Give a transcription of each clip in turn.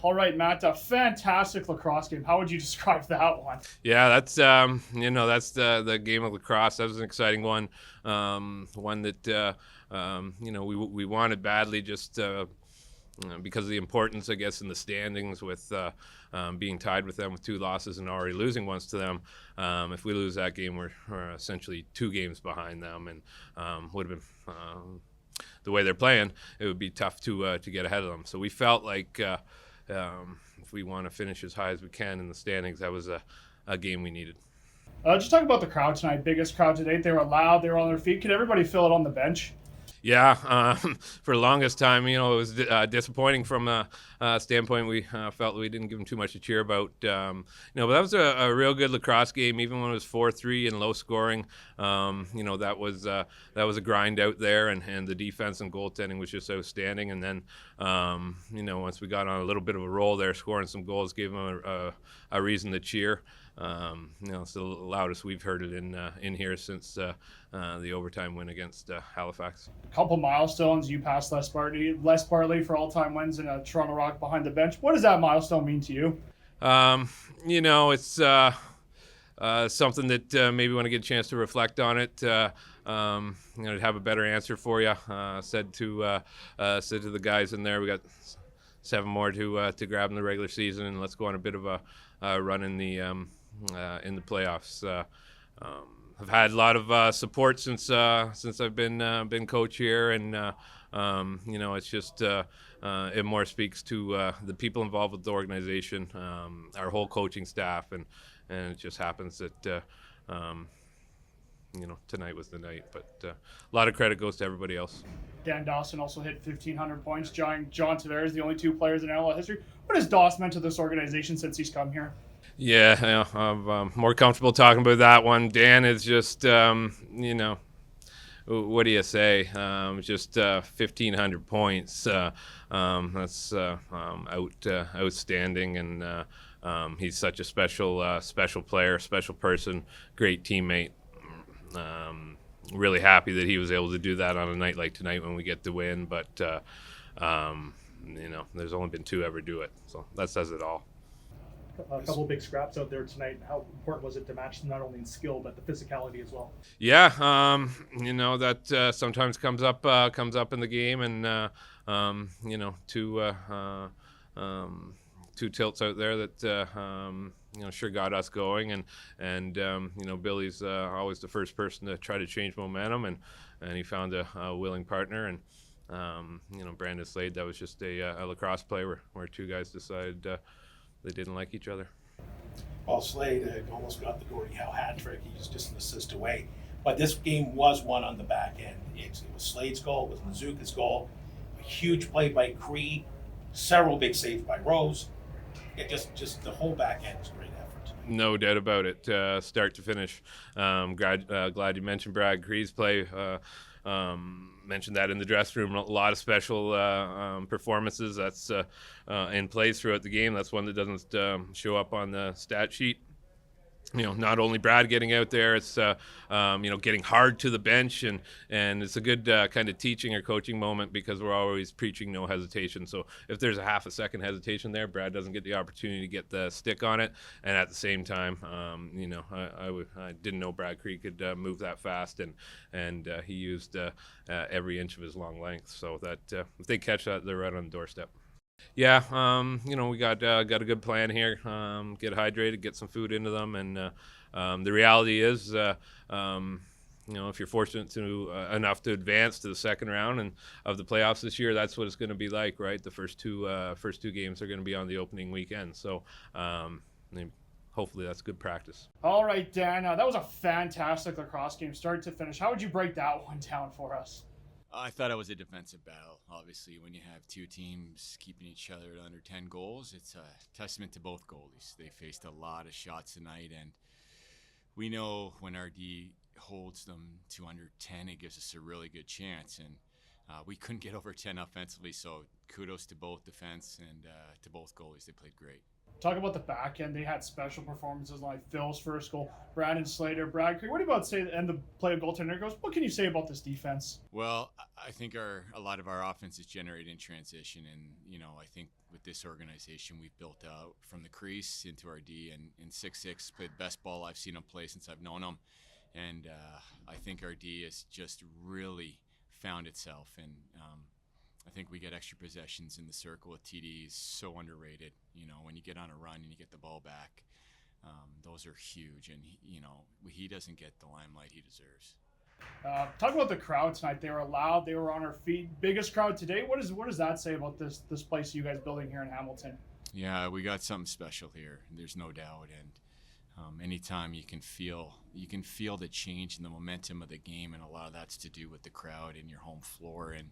All right, Matt, a fantastic lacrosse game. How would you describe that one? Yeah, that's that's the game of lacrosse. That was an exciting one, one that we wanted badly, just because of the importance, I guess, in the standings with being tied with them with 2 losses and already losing once to them. If we lose that game, we're essentially 2 games behind them, and would have been. The way they're playing, it would be tough to get ahead of them. So we felt like if we want to finish as high as we can in the standings, that was a game we needed. Just talk about the crowd tonight. Biggest crowd to date. They were loud. They were on their feet. Could everybody feel it on the bench? Yeah, for the longest time, it was disappointing from a standpoint. We felt we didn't give them too much to cheer about. But that was a real good lacrosse game, even when it was 4-3 and low scoring. That was a grind out there, and the defense and goaltending was just outstanding. And then, once we got on a little bit of a roll there, scoring some goals gave them a reason to cheer. It's the loudest we've heard it in here since the overtime win against Halifax. A couple milestones. You passed Les Bartley for all-time wins in a Toronto Rock behind the bench. What does that milestone mean to you? It's something that maybe want to get a chance to reflect on it. To have a better answer for you. Said to the guys in there, we got 7 more to grab in the regular season, and let's go on a bit of a run in the playoffs. I've had a lot of support since I've been coach here, and it's just it more speaks to the people involved with the organization, our whole coaching staff, and it just happens that tonight was the night. But a lot of credit goes to everybody else. Dan Dawson also hit 1,500 points. John Tavares, the only 2 players in NLL history. What has Dawson meant to this organization since he's come here? Yeah, I'm more comfortable talking about that one. Dan is just, what do you say? Just 1,500 points. That's outstanding, and he's such a special player, special person, great teammate. Really happy that he was able to do that on a night like tonight when we get the win. But there's only been 2 ever do it, so that says it all. A couple of big scraps out there tonight. How important was it to match them not only in skill but the physicality as well? Yeah, that sometimes comes up in the game, and two tilts out there that sure got us going, and Billy's always the first person to try to change momentum, and he found a willing partner, and Brandon Slade, that was just a lacrosse play where 2 guys decided they didn't like each other. Well, Slade almost got the Gordie Howe hat trick. He was just an assist away. But this game was won on the back end. It was Slade's goal, it was Mazuka's goal, a huge play by Cree, several big saves by Rose. It just the whole back end was a great effort tonight. No doubt about it, start to finish. Glad you mentioned Brad Cree's play. Mentioned that in the dressing room. A lot of special performances that's in place throughout the game. That's one that doesn't show up on the stat sheet. Not only Brad getting out there, it's getting hard to the bench, and it's a good kind of teaching or coaching moment, because we're always preaching no hesitation. So if there's a half a second hesitation there, Brad doesn't get the opportunity to get the stick on it. And at the same time, I didn't know Brad Creek could move that fast, and he used every inch of his long length. So that if they catch that, they're right on the doorstep. Yeah, we got a good plan here. Get hydrated, get some food into them, and the reality is, if you're fortunate to enough to advance to the second round and of the playoffs this year, that's what it's going to be like, right? The first two games are going to be on the opening weekend, so hopefully that's good practice. All right, Dan, that was a fantastic lacrosse game, start to finish. How would you break that one down for us? I thought it was a defensive battle. Obviously, when you have 2 teams keeping each other to under 10 goals, it's a testament to both goalies. They faced a lot of shots tonight, and we know when our D holds them to under 10, it gives us a really good chance. And we couldn't get over 10 offensively, so kudos to both defense and to both goalies. They played great. Talk about the back end. They had special performances like Phil's first goal, Brandon Slater, Brad Creed. What do you about say and the play of goaltender goes? What can you say about this defense? Well, I think a lot of our offense is generated in transition, and I think with this organization we've built out from the crease into our D, and in 6-6 played the best ball I've seen him play since I've known him, and I think our D has just really found itself, and I think we get extra possessions in the circle with TD is so underrated. When you get on a run and you get the ball back, those are huge, and he doesn't get the limelight he deserves. Talk about the crowd tonight. They were loud. They were on our feet. Biggest crowd today. What does that say about this place you guys building here in Hamilton? Yeah, we got something special here. There's no doubt, and anytime you can feel the change in the momentum of the game, and a lot of that's to do with the crowd and your home floor, and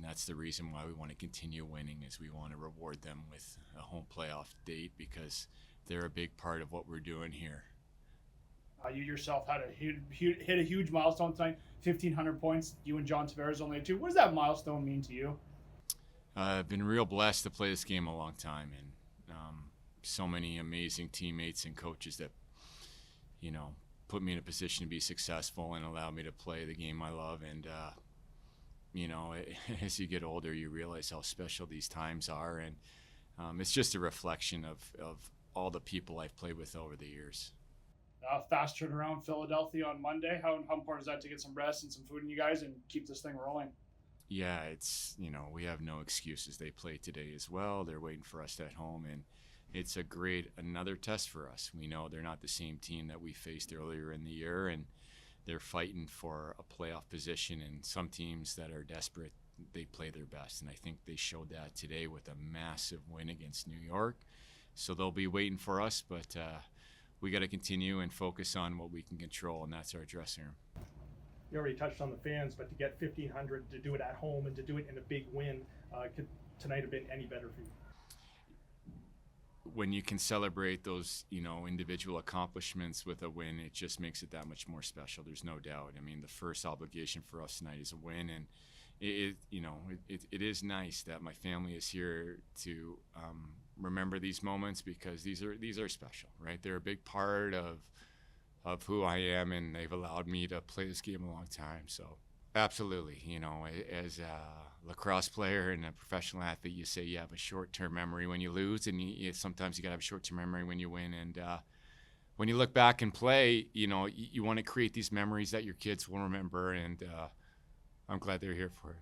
that's the reason why we want to continue winning, is we want to reward them with a home playoff date, because they're a big part of what we're doing here. You yourself had hit a huge milestone tonight, 1,500 points. You and John Tavares only had 2. What does that milestone mean to you? I've been real blessed to play this game a long time, and so many amazing teammates and coaches that put me in a position to be successful and allow me to play the game I love. And as you get older, you realize how special these times are, and it's just a reflection of all the people I've played with over the years. Fast turnaround, Philadelphia on Monday. How important is that to get some rest and some food in you guys and keep this thing rolling? Yeah, it's we have no excuses. They play today as well. They're waiting for us at home, and it's another test for us. We know they're not the same team that we faced earlier in the year, and they're fighting for a playoff position, and some teams that are desperate, they play their best, and I think they showed that today with a massive win against New York. So they'll be waiting for us, but we got to continue and focus on what we can control, and that's our dressing room. You already touched on the fans, but to get 1,500, to do it at home and to do it in a big win, could tonight have been any better for you? When you can celebrate those, individual accomplishments with a win, it just makes it that much more special. There's no doubt. I mean, the first obligation for us tonight is a win, and it is nice that my family is here to remember these moments, because these are special, right? They're a big part of who I am, and they've allowed me to play this game a long time. So absolutely, as a lacrosse player and a professional athlete, you say you have a short-term memory when you lose, and sometimes you got to have a short-term memory when you win. And when you look back and play, you want to create these memories that your kids will remember, and I'm glad they're here for it.